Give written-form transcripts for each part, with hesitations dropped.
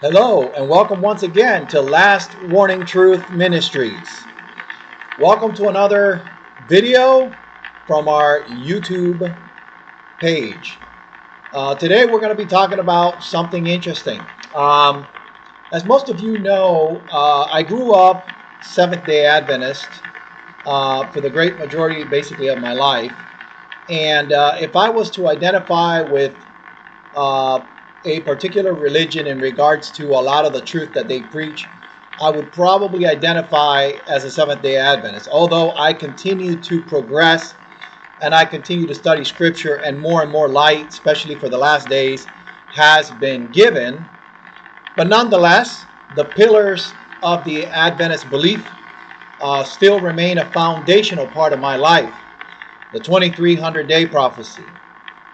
Hello and welcome once again to Last Warning Truth Ministries. Welcome to another video from our YouTube page. Today we're going to be talking about something interesting. As most of you know, I grew up Seventh-day Adventist for the great majority basically of my life. And if I was to identify with a particular religion in regards to a lot of the truth that they preach, I would probably identify as a Seventh-day Adventist. Although I continue to progress and I continue to study scripture, and more light, especially for the last days, has been given. But nonetheless, the pillars of the Adventist belief still remain a foundational part of my life. The 2300-day prophecy,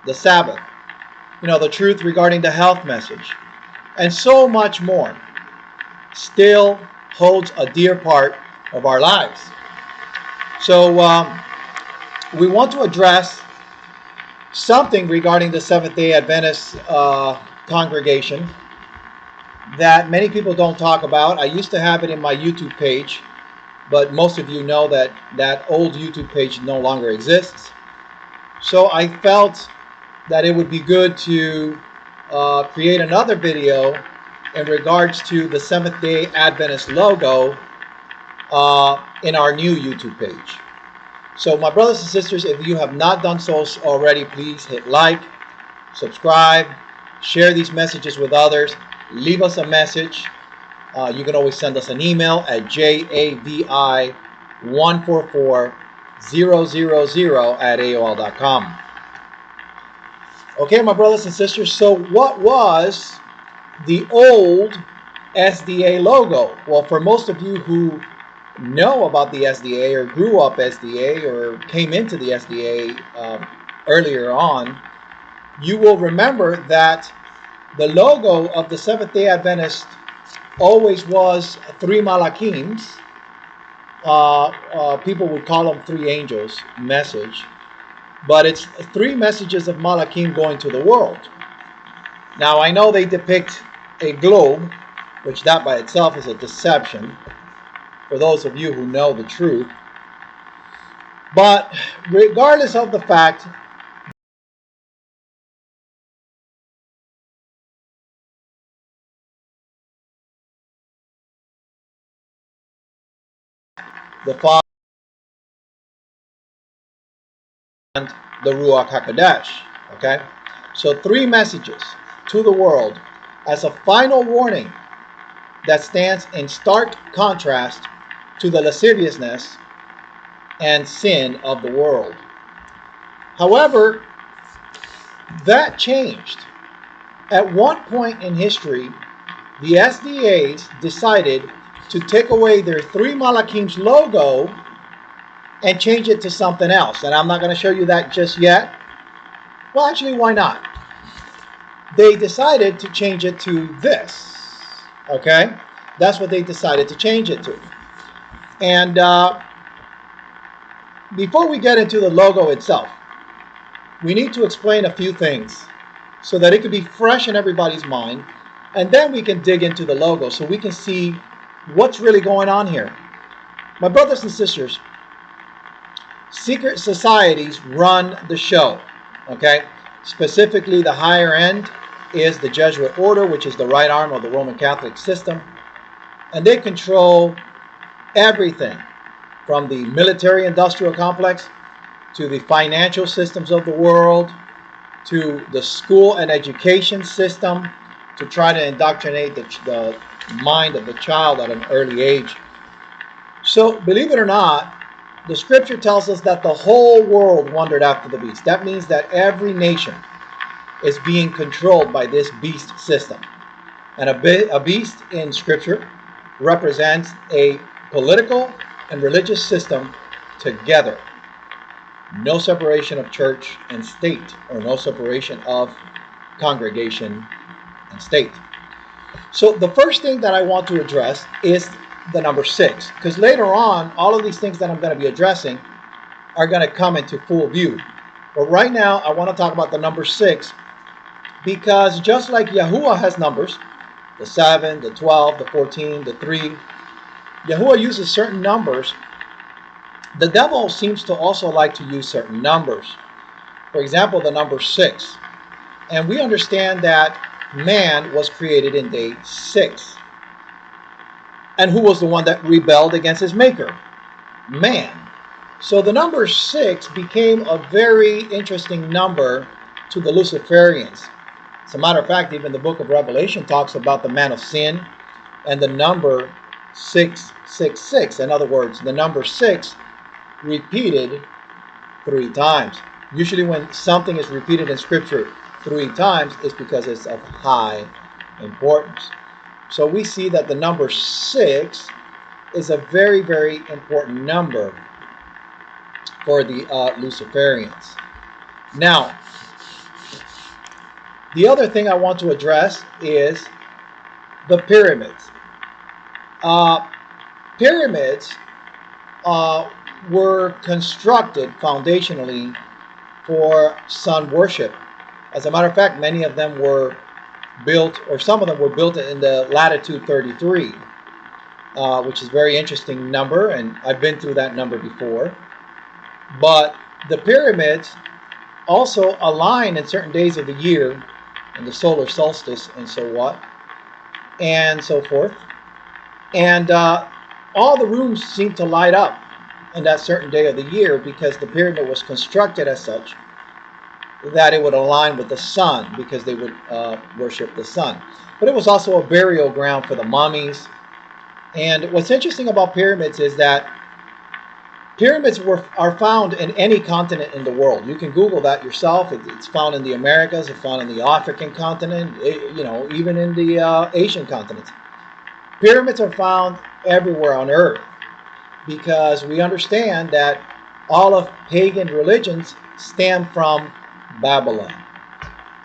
the Sabbath, the truth regarding the health message, and so much more still holds a dear part of our lives. So we want to address something regarding the Seventh-day Adventist congregation that many people don't talk about. I used to have it in my YouTube page, but most of you know that that old YouTube page no longer exists. So I felt that it would be good to create another video in regards to the Seventh-day Adventist logo in our new YouTube page. So my brothers and sisters, if you have not done so already, please hit like, subscribe, share these messages with others, leave us a message. You can always send us an email at javi144000@aol.com. Okay, my brothers and sisters, so what was the old SDA logo? Well, for most of you who know about the SDA or grew up SDA or came into the SDA earlier on, you will remember that the logo of the Seventh-day Adventist always was three malachims. People would call them three angels message. But it's three messages of Malachim going to the world. Now, I know they depict a globe, which that by itself is a deception for those of you who know the truth. But regardless of the fact, the Father and the RUACH. Okay? So three messages to the world as a final warning that stands in stark contrast to the lasciviousness and sin of the world. However, that changed. At one point in history, the SDAs decided to take away their three Malachims logo and change it to something else. And I'm not going to show you that just yet. Well, actually, why not? They decided to change it to this. Okay? That's what they decided to change it to. And before we get into the logo itself, we need to explain a few things so that it could be fresh in everybody's mind. And then we can dig into the logo so we can see what's really going on here. My brothers and sisters, secret societies run the show, okay? Specifically, the higher end is the Jesuit order, which is the right arm of the Roman Catholic system. And they control everything from the military-industrial complex to the financial systems of the world to the school and education system to try to indoctrinate the mind of the child at an early age. So, believe it or not, the scripture tells us that the whole world wandered after the beast. That means that every nation is being controlled by this beast system. And a beast in scripture represents a political and religious system together. No separation of church and state, or no separation of congregation and state. So the first thing that I want to address is the number 6, because later on all of these things that I'm going to be addressing are going to come into full view. But right now I want to talk about the number 6, because just like Yahuwah has numbers, the 7, the 12, the 14, the 3. Yahuwah uses certain numbers. The devil seems to also like to use certain numbers. For example, the number 6. And we understand that man was created in day 6. And who was the one that rebelled against his maker? Man. So the number 6 became a very interesting number to the Luciferians. As a matter of fact, even the book of Revelation talks about the man of sin and the number 666. In other words, the number 6 repeated 3 times. Usually when something is repeated in scripture 3 times, it's because it's of high importance. So we see that the number 6 is a very, very important number for the Luciferians. Now, the other thing I want to address is the pyramids. Pyramids were constructed foundationally for sun worship. As a matter of fact, many of them were built, or some of them were built in the latitude 33, which is a very interesting number, and I've been through that number before. But the pyramids also align in certain days of the year, in the solar solstice and so what, and so forth. And all the rooms seem to light up in that certain day of the year because the pyramid was constructed as such that it would align with the sun, because they would worship the sun. But it was also a burial ground for the mummies. And what's interesting about pyramids is that pyramids are found in any continent in the world. You can Google that yourself. It's found in the Americas. It's found in the African continent. Even in the Asian continents. Pyramids are found everywhere on Earth because we understand that all of pagan religions stem from Babylon,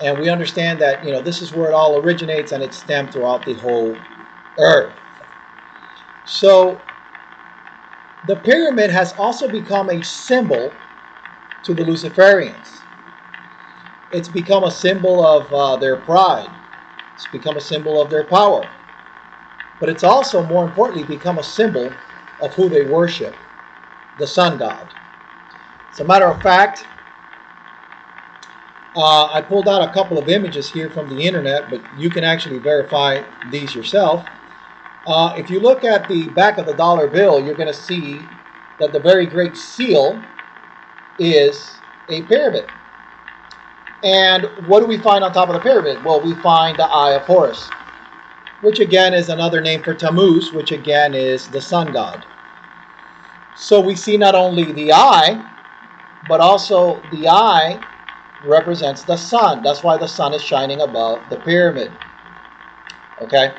and we understand that this is where it all originates, and it's stemmed throughout the whole Earth. So the pyramid has also become a symbol to the Luciferians. It's become a symbol of their pride. It's become a symbol of their power. But it's also, more importantly, become a symbol of who they worship, the sun god. As a matter of fact, I pulled out a couple of images here from the internet, but you can actually verify these yourself. If you look at the back of the dollar bill, you're going to see that the very great seal is a pyramid. And what do we find on top of the pyramid? Well, we find the Eye of Horus, which again is another name for Tammuz, which again is the sun god. So we see not only the eye, but also the eye represents the sun. That's why the sun is shining above the pyramid. Okay?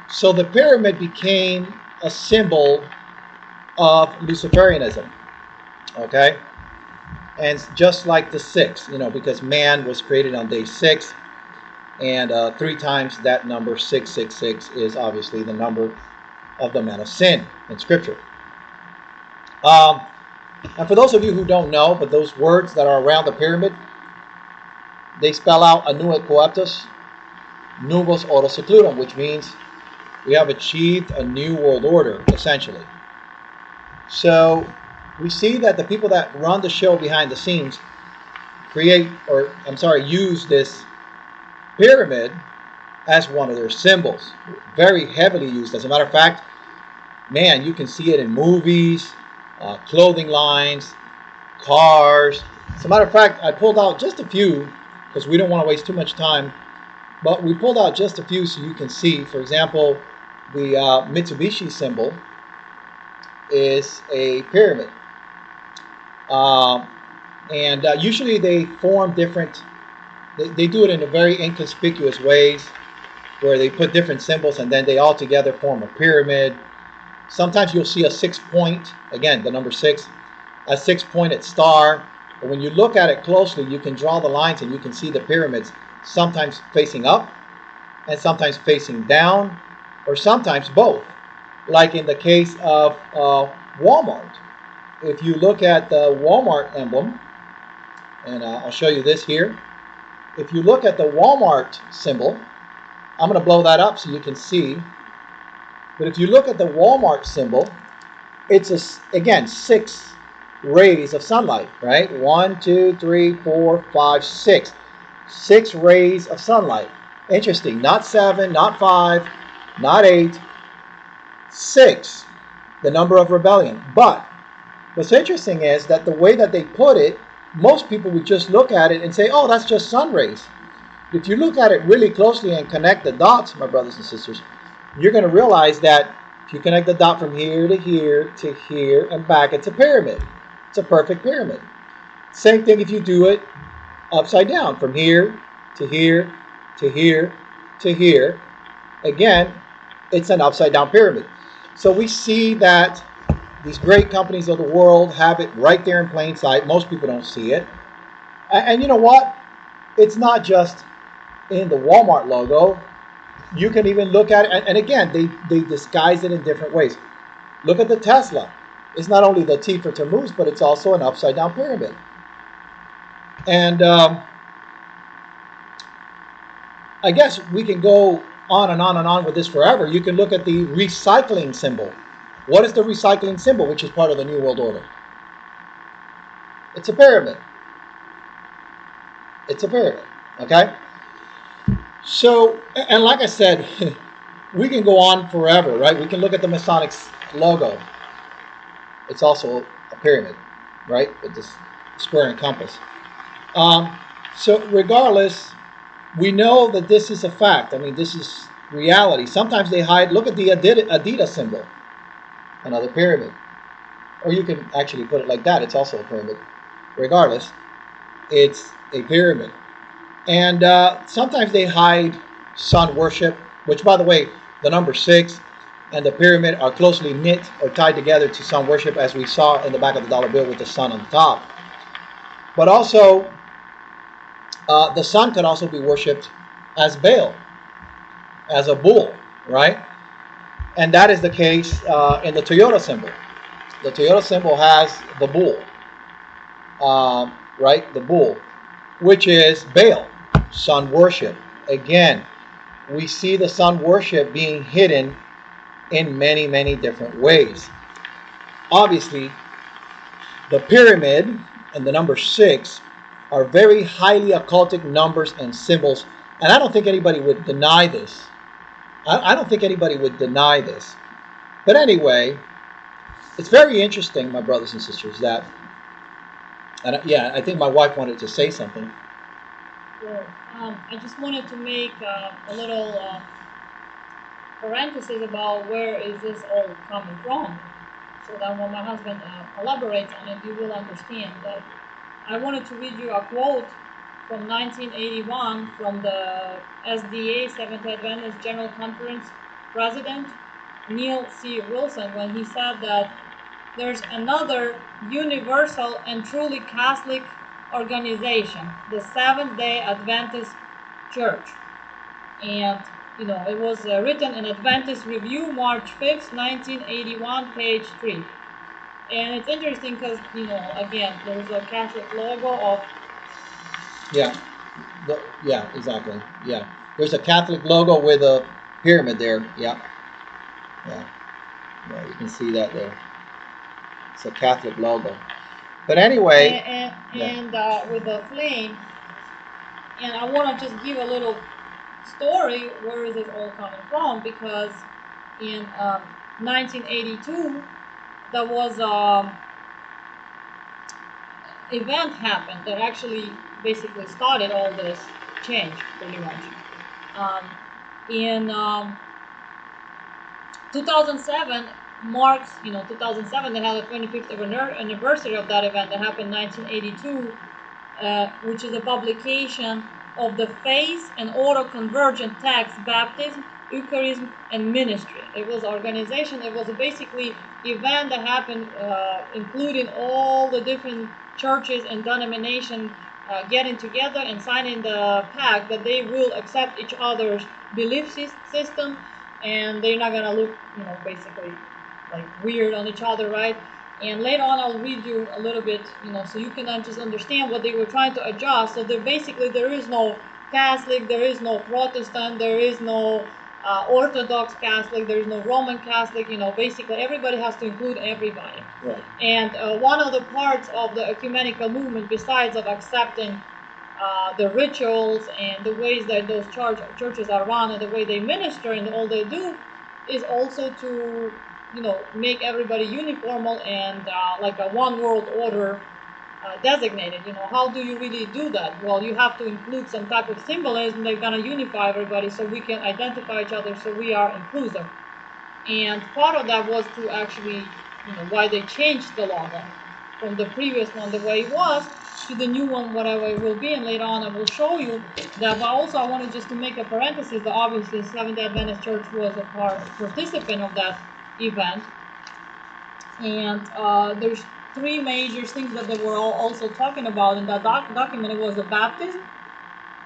So the pyramid became a symbol of Luciferianism. Okay? And just like the 6, because man was created on day 6, and 3 times that number, 666, is obviously the number of the man of sin in Scripture. And for those of you who don't know, but those words that are around the pyramid, they spell out Annuit Coeptus, Nubus Ora Secludum, which means we have achieved a new world order, essentially. So we see that the people that run the show behind the scenes use this pyramid as one of their symbols. Very heavily used. As a matter of fact, man, you can see it in movies, clothing lines, cars. As a matter of fact, I pulled out just a few because we don't want to waste too much time, but we pulled out just a few so you can see. For example, the Mitsubishi symbol is a pyramid. Usually they form different, they do it in a very inconspicuous ways where they put different symbols and then they all together form a pyramid. Sometimes you'll see a 6-point, again, the number 6, a 6-pointed star. But when you look at it closely, you can draw the lines and you can see the pyramids sometimes facing up and sometimes facing down, or sometimes both. Like in the case of Walmart. If you look at the Walmart emblem, and I'll show you this here. If you look at the Walmart symbol, I'm going to blow that up so you can see. But if you look at the Walmart symbol, it's, again, 6 rays of sunlight, right? 1, 2, 3, 4, 5, 6. 6 rays of sunlight. Interesting. Not 7, not 5, not 8. 6. The number of rebellion. But what's interesting is that the way that they put it, most people would just look at it and say, oh, that's just sun rays. If you look at it really closely and connect the dots, my brothers and sisters, you're going to realize that if you connect the dot from here to here to here and back, it's a pyramid. It's a perfect pyramid. Same thing if you do it upside down, from here to here to here to here. Again, it's an upside down pyramid. So we see that these great companies of the world have it right there in plain sight. Most people don't see it. And you know what? It's not just in the Walmart logo. You can even look at it, and again, they disguise it in different ways. Look at the Tesla. It's not only the T for Tammuz, but it's also an upside down pyramid. And I guess we can go on and on and on with this forever. You can look at the recycling symbol. What is the recycling symbol, which is part of the New World Order? It's a pyramid. It's a pyramid, okay? So, and like I said, we can go on forever, right? We can look at the Masonic logo. It's also a pyramid, right? With this square and compass. So regardless, we know that this is a fact. I mean, this is reality. Sometimes they hide. Look at the Adidas symbol. Another pyramid. Or you can actually put it like that. It's also a pyramid. Regardless, it's a pyramid. And sometimes they hide sun worship, which, by the way, the number 6 and the pyramid are closely knit or tied together to sun worship, as we saw in the back of the dollar bill with the sun on the top. But also, the sun can also be worshipped as Baal, as a bull, right? And that is the case in the Toyota symbol. The Toyota symbol has the bull, right? The bull, which is Baal, sun worship. Again, we see the sun worship being hidden in many, many different ways. Obviously, the pyramid and the number 6 are very highly occultic numbers and symbols, and I don't think anybody would deny this. I don't think anybody would deny this. But anyway, it's very interesting, my brothers and sisters, that, and yeah, I think my wife wanted to say something. Well, I just wanted to make a little parenthesis about where is this all coming from, so that when my husband elaborates on it, you will understand that. I wanted to read you a quote from 1981 from the SDA Seventh Adventist General Conference President Neil C. Wilson, when he said that there's another universal and truly Catholic organization, the Seventh-day Adventist Church. And, you know, it was written in Adventist Review, March 5th, 1981, page 3. And it's interesting because, you know, again, there's a Catholic logo of... Yeah, yeah, exactly. Yeah, there's a Catholic logo with a pyramid there. Yeah, yeah, yeah. You can see that there. It's a Catholic logo. But anyway, and with the flame. And I want to just give a little story. Where is it all coming from? Because in 1982, there was event happened that actually basically started all this change, pretty much. In 2007 marks, 2007, they had the 25th anniversary of that event that happened in 1982, which is a publication of the Faith and Auto-Convergent Text, Baptism, Eucharism, and Ministry. It was organization. It was basically event that happened, including all the different churches and denominations getting together and signing the pact that they will accept each other's belief system, and they're not gonna look, basically like weird on each other, right? And later on, I'll read you a little bit, so you can just understand what they were trying to adjust. So there is no Catholic, there is no Protestant, there is no Orthodox Catholic, there is no Roman Catholic. You know, basically everybody has to include everybody. Right. And one of the parts of the ecumenical movement, besides of accepting the rituals and the ways that those churches are run and the way they minister and all they do, is also to, you know, make everybody uniformal and like a one world order designated. You know, how do you really do that? Well, you have to include some type of symbolism that's gonna unify everybody so we can identify each other, so we are inclusive. And part of that was to actually, you know, why they changed the logo from the previous one the way it was to the new one whatever it will be, and later on I will show you that. But also I wanted just to make a parenthesis that obviously Seventh-day Adventist Church was a participant of that event. And there's three major things that they were also talking about in that document. It was the baptism.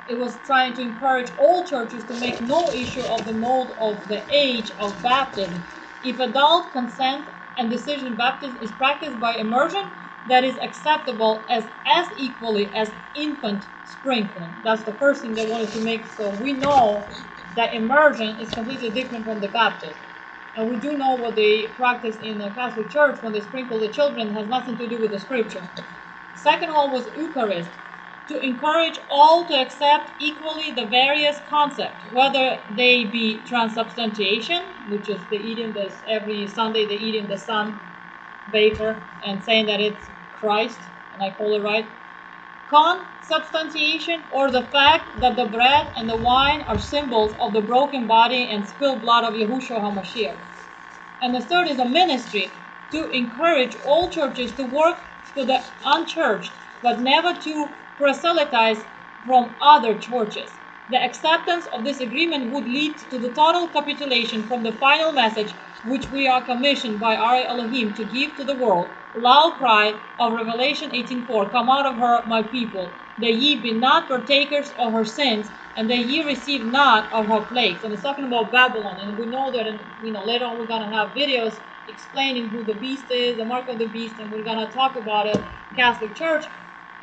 It was trying to encourage all churches to make no issue of the mode of the age of baptism. If adult consent and decision baptism is practiced by immersion, that is acceptable as equally as infant sprinkling. That's the first thing they wanted to make, so we know that immersion is completely different from the baptism. And we do know what they practice in the Catholic Church when they sprinkle the children has nothing to do with the scripture. Second one was Eucharist, to encourage all to accept equally the various concepts, whether they be transubstantiation, which is the eating this every Sunday, they eat in the sun vapor and saying that it's Christ, and I call it right, consubstantiation, or the fact that the bread and the wine are symbols of the broken body and spilled blood of Yahushua HaMashiach. And the third is a ministry, to encourage all churches to work for the unchurched, but never to proselytize from other churches. The acceptance of this agreement would lead to the total capitulation from the final message which we are commissioned by our Elohim to give to the world. Loud cry of Revelation 18:4, come out of her, my people, that ye be not partakers of her sins, and that ye receive not of her plagues. And it's talking about Babylon, and we know that, you know, later on we're going to have videos explaining who the beast is, the mark of the beast, and we're going to talk about it, Catholic Church.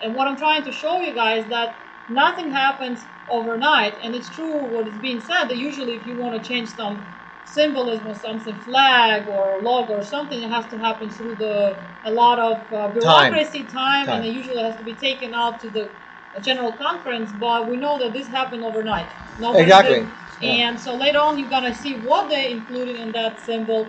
And what I'm trying to show you guys that nothing happens overnight, and it's true what is being said, that usually if you want to change some symbolism or something, flag or logo or something, it has to happen through a lot of bureaucracy, time, and it usually has to be taken out to the general conference. But we know that this happened overnight. Nobody exactly. Yeah. And so later on you're gonna see what they included in that symbol,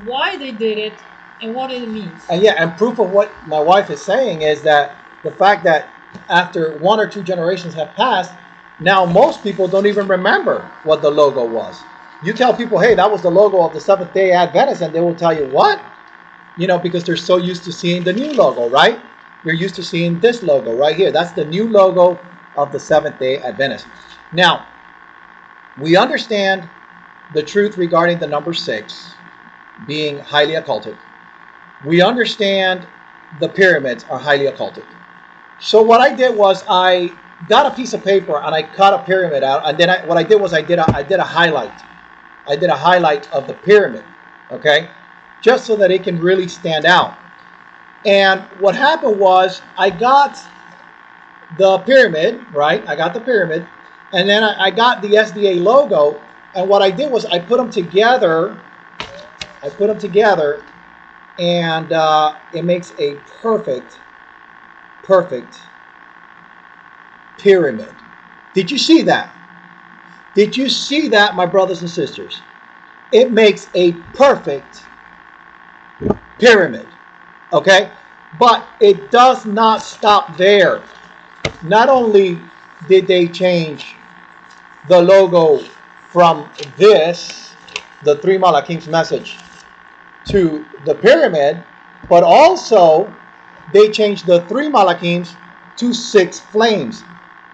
why they did it, and what it means. And yeah, and proof of what my wife is saying is that the fact that after one or two generations have passed, now most people don't even remember what the logo was. You tell people, hey, that was the logo of the Seventh-day Adventists, and they will tell you, what? You know, because they're so used to seeing the new logo, right? You're used to seeing this logo right here. That's the new logo of the Seventh-day Adventists. Now, we understand the truth regarding the number 6 being highly occultic. We understand the pyramids are highly occultic. So what I did was I got a piece of paper and I cut a pyramid out, and then what I did was I did a highlight. I did a highlight of the pyramid, okay, just so that it can really stand out. And what happened was I got the pyramid, right? I got the pyramid, and then I got the SDA logo. And what I did was I put them together. And it makes a perfect pyramid. Did you see that? Did you see that, my brothers and sisters? It makes a perfect pyramid, okay? But it does not stop there. Not only did they change the logo from this, the three Malachim's message, to the pyramid, but also they changed the three Malachims to 6 flames.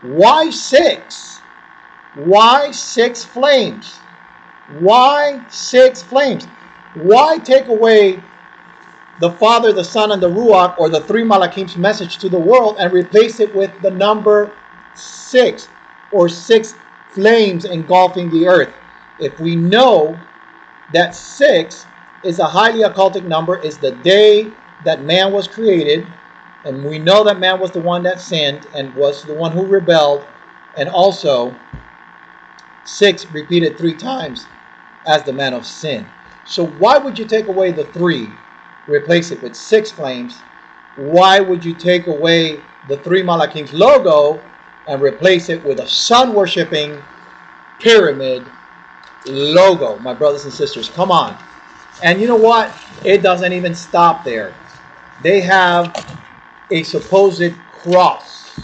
Why 6? Why 6 flames? Why 6 flames? Why take away the Father, the Son, and the Ruach, or the three Malachim's message to the world, and replace it with the number 6, or 6 flames engulfing the earth? If we know that 6 is a highly occultic number, is the day that man was created, and we know that man was the one that sinned and was the one who rebelled, and also 6 repeated 3 times as the man of sin. So why would you take away the 3, replace it with 6 flames? Why would you take away the 3 Malachim's logo and replace it with a sun-worshipping pyramid logo? My brothers and sisters, come on. And you know what? It doesn't even stop there. They have a supposed cross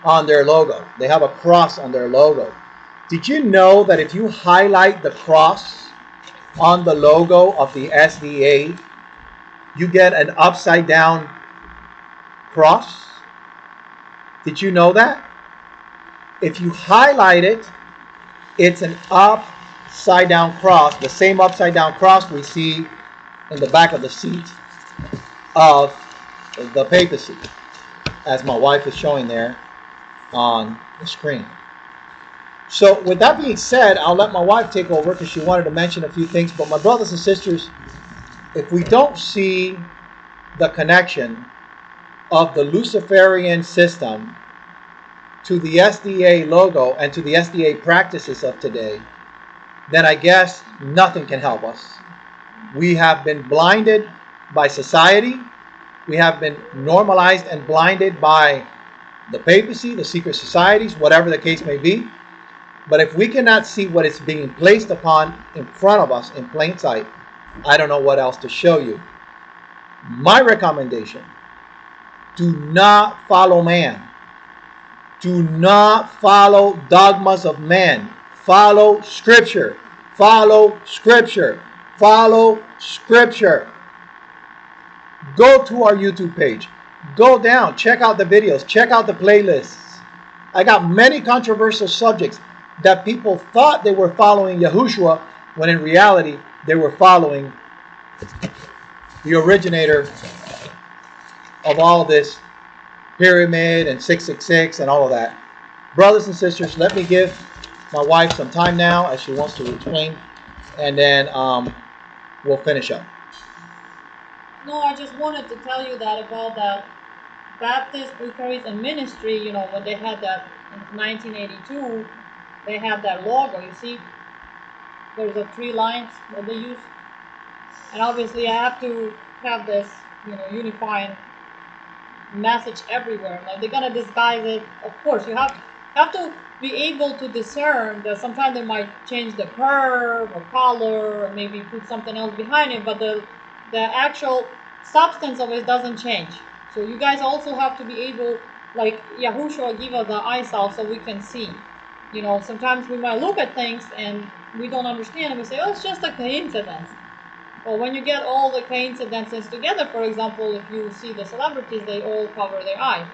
on their logo. They have a cross on their logo. Did you know that if you highlight the cross on the logo of the SDA, you get an upside down cross? Did you know that? If you highlight it, it's an upside down cross, the same upside down cross we see in the back of the seat of the papacy, as my wife is showing there on the screen. So with that being said, I'll let my wife take over because she wanted to mention a few things. But my brothers and sisters, if we don't see the connection of the Luciferian system to the SDA logo and to the SDA practices of today, then I guess nothing can help us. We have been blinded by society. We have been normalized and blinded by the papacy, the secret societies, whatever the case may be. But if we cannot see what is being placed upon in front of us in plain sight, I don't know what else to show you. My recommendation, do not follow man. Do not follow dogmas of man. Follow Scripture. Follow Scripture. Follow Scripture. Go to our YouTube page. Go down. Check out the videos. Check out the playlists. I got many controversial subjects that people thought they were following Yahushua when in reality they were following the originator of all this pyramid and 666 and all of that. Brothers and sisters, let me give my wife some time now as she wants to explain, and then we'll finish up. No, I just wanted to tell you that about that Baptist Eucharistic ministry, you know, when they had that in 1982, they had that logo, you see, there's the 3 lines that they use. And obviously I have to have this, you know, unifying message everywhere. Like they're gonna disguise it. Of course, you have to be able to discern that sometimes they might change the curve or color or maybe put something else behind it, but the actual substance of it doesn't change. So you guys also have to be able, like Yahushua give us the eyesight so we can see. You know, sometimes we might look at things and we don't understand and we say, oh, it's just a coincidence. Well, when you get all the coincidences together, for example, if you see the celebrities, they all cover their eye.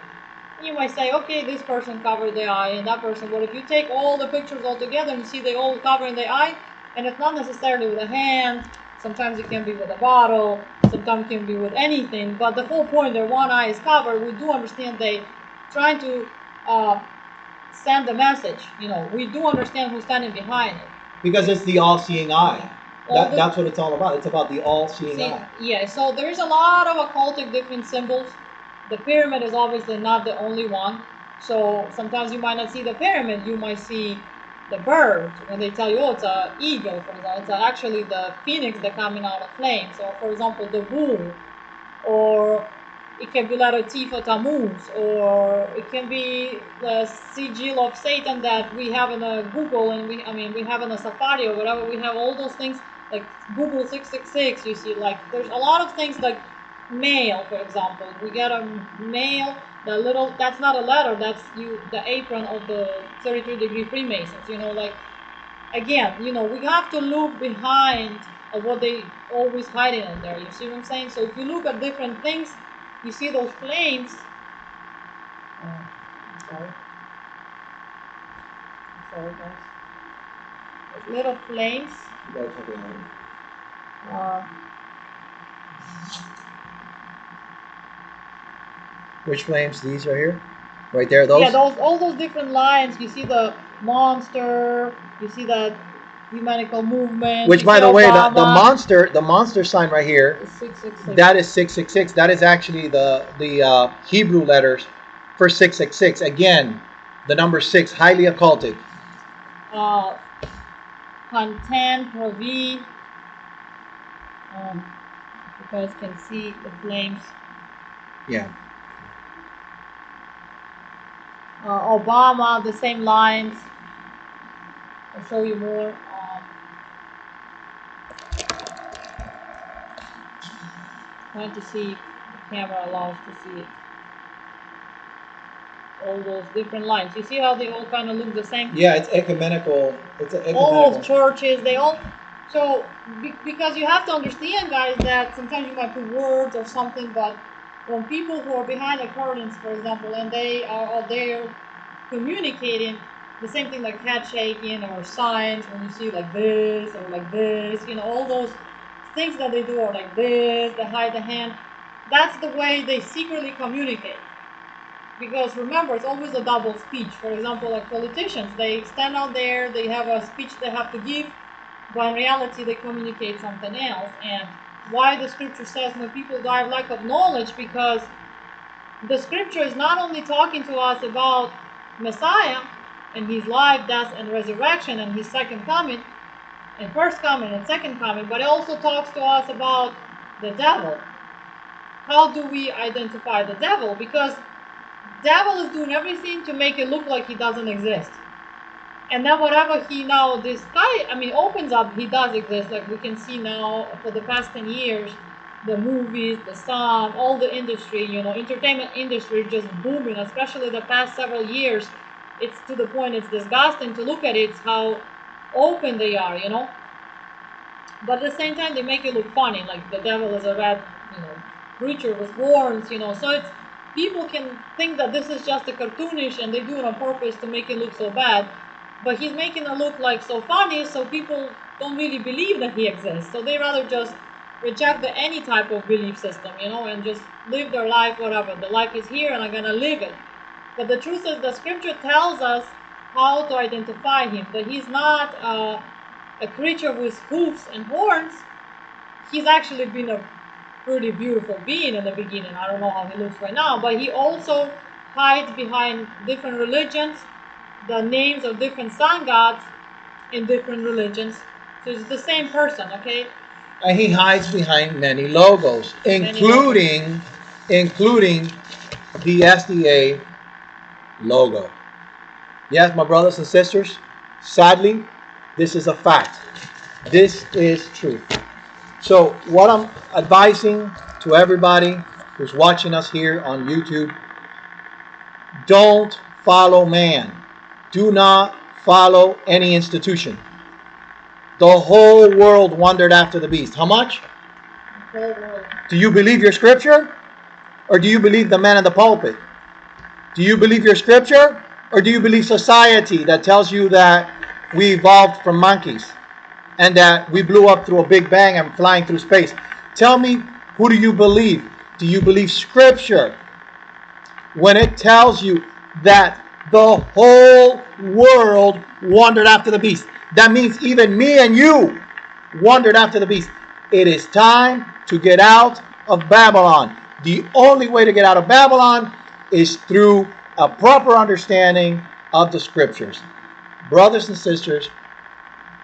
You might say, okay, this person covered their eye and that person. But if you take all the pictures all together and you see they all covering their eye, and it's not necessarily with a hand, sometimes it can be with a bottle, sometimes it can be with anything. But the whole point, their one eye is covered. We do understand they trying to send the message. You know, we do understand who's standing behind it. Because it's the all-seeing eye. That's what it's all about. It's about the all-seeing eye. Yeah, so there's a lot of occultic different symbols. The pyramid is obviously not the only one. So sometimes you might not see the pyramid, you might see the bird. When they tell you, oh, it's an eagle, for example, it's actually the phoenix that's coming out of flames. So, for example, the bull, or it can be letter T for Tammuz, or it can be the sigil of Satan that we have in a Google, and we have in a Safari or whatever. We have all those things like Google 666. You see, like there's a lot of things like male, for example. We get a male. The little, that's not a letter, that's the apron of the 33-degree Freemasons, you know, like, again, you know, we have to look behind of what they always hiding in there, you see what I'm saying? So if you look at different things, you see those flames, sorry guys, those little flames, which flames? These right here? Right there, those? Yeah, all those different lines. You see the monster, you see that Ecumenical movement. Which, by the way, the monster sign right here, 666. that is 666. That is actually the Hebrew letters for 666. Again, The number 6, highly occultic. Content Provi. You guys can see the flames. Yeah. Obama, the same lines. I'll show you more. Trying to see if the camera allows to see it. All those different lines. You see how they all kind of look the same? Yeah, it's ecumenical. It's an ecumenical. All those churches, they all. So, because you have to understand, guys, that sometimes you might put words or something, but when people who are behind the curtains, for example, and they are out there communicating, the same thing like head shaking or signs, when you see like this or like this, you know, all those things that they do are like this, they hide the hand. That's the way they secretly communicate. Because remember, it's always a double speech. For example, like politicians, they stand out there, they have a speech they have to give, but in reality they communicate something else. And why the scripture says when people die of lack of knowledge, because the scripture is not only talking to us about Messiah and his life, death, and resurrection, and his second coming, and first coming and second coming, but it also talks to us about the devil. How do we identify the devil? Because devil is doing everything to make it look like he doesn't exist. And then whatever he now opens up, he does exist. Like we can see now for the past 10 years, the movies, the song, all the industry, you know, entertainment industry just booming, especially the past several years. It's to the point it's disgusting to look at it, how open they are, you know. But at the same time, they make it look funny, like the devil is a red, you know, creature with horns, you know. So it's people can think that this is just a cartoonish and they do it on purpose to make it look so bad. But he's making it look like so funny, so people don't really believe that he exists. So they rather just reject any type of belief system, you know, and just live their life, whatever. The life is here and I'm gonna live it. But the truth is, the scripture tells us how to identify him. That he's not a creature with hoofs and horns. He's actually been a pretty beautiful being in the beginning. I don't know how he looks right now, but he also hides behind different religions, the names of different sun gods in different religions. So it's the same person, okay? And he hides behind many logos, including the SDA logo. Yes, my brothers and sisters, sadly, this is a fact. This is truth. So what I'm advising to everybody who's watching us here on YouTube, don't follow man. Do not follow any institution. The whole world wondered after the beast. How much? The whole world. Do you believe your scripture? Or do you believe the man in the pulpit? Do you believe your scripture? Or do you believe society that tells you that we evolved from monkeys and that we blew up through a big bang and flying through space? Tell me, who do you believe? Do you believe scripture when it tells you that the whole world wandered after the beast? That means even me and you wandered after the beast. It is time to get out of Babylon. The only way to get out of Babylon is through a proper understanding of the scriptures. Brothers and sisters,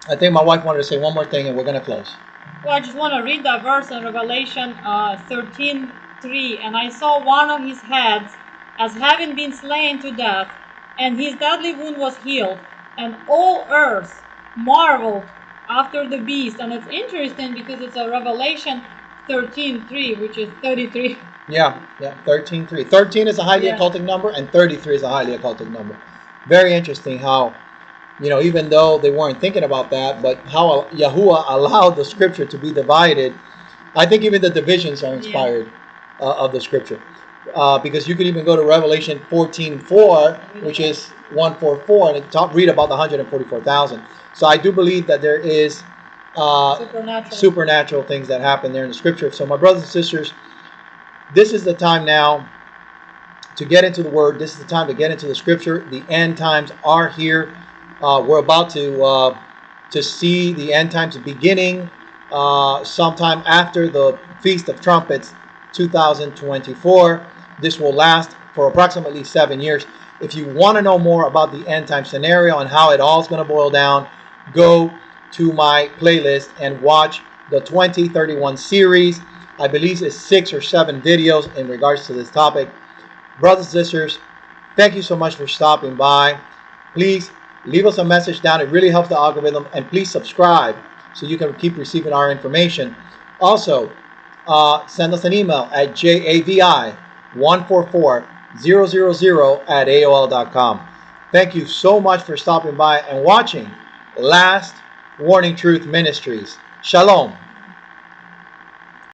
I think my wife wanted to say one more thing and we're going to close. Well, I just want to read that verse in Revelation 13:3. And I saw one of his heads as having been slain to death, and his deadly wound was healed, and all earth marveled after the beast. And it's interesting because it's a Revelation 13:3, which is 33. Yeah, 13:3. 13 is a highly occultic number, and 33 is a highly occultic number. Very interesting how, you know, even though they weren't thinking about that, but how Yahuwah allowed the scripture to be divided. I think even the divisions are inspired of the scripture. Because you could even go to Revelation 14:4, which is 144, and it read about the 144,000. So I do believe that there is supernatural things that happen there in the scripture. So my brothers and sisters, this is the time now to get into the word. This is the time to get into the scripture. The end times are here. We're about to see the end times beginning sometime after the Feast of Trumpets 2024. This will last for approximately 7 years. If you want to know more about the end time scenario and how it all is going to boil down, go to my playlist and watch the 2031 series. I believe it's 6 or 7 videos in regards to this topic. Brothers and sisters, thank you so much for stopping by. Please leave us a message down. It really helps the algorithm. And please subscribe so you can keep receiving our information. Also, send us an email at javi144,000 at AOL.com. Thank you so much for stopping by and watching Last Warning Truth Ministries. Shalom.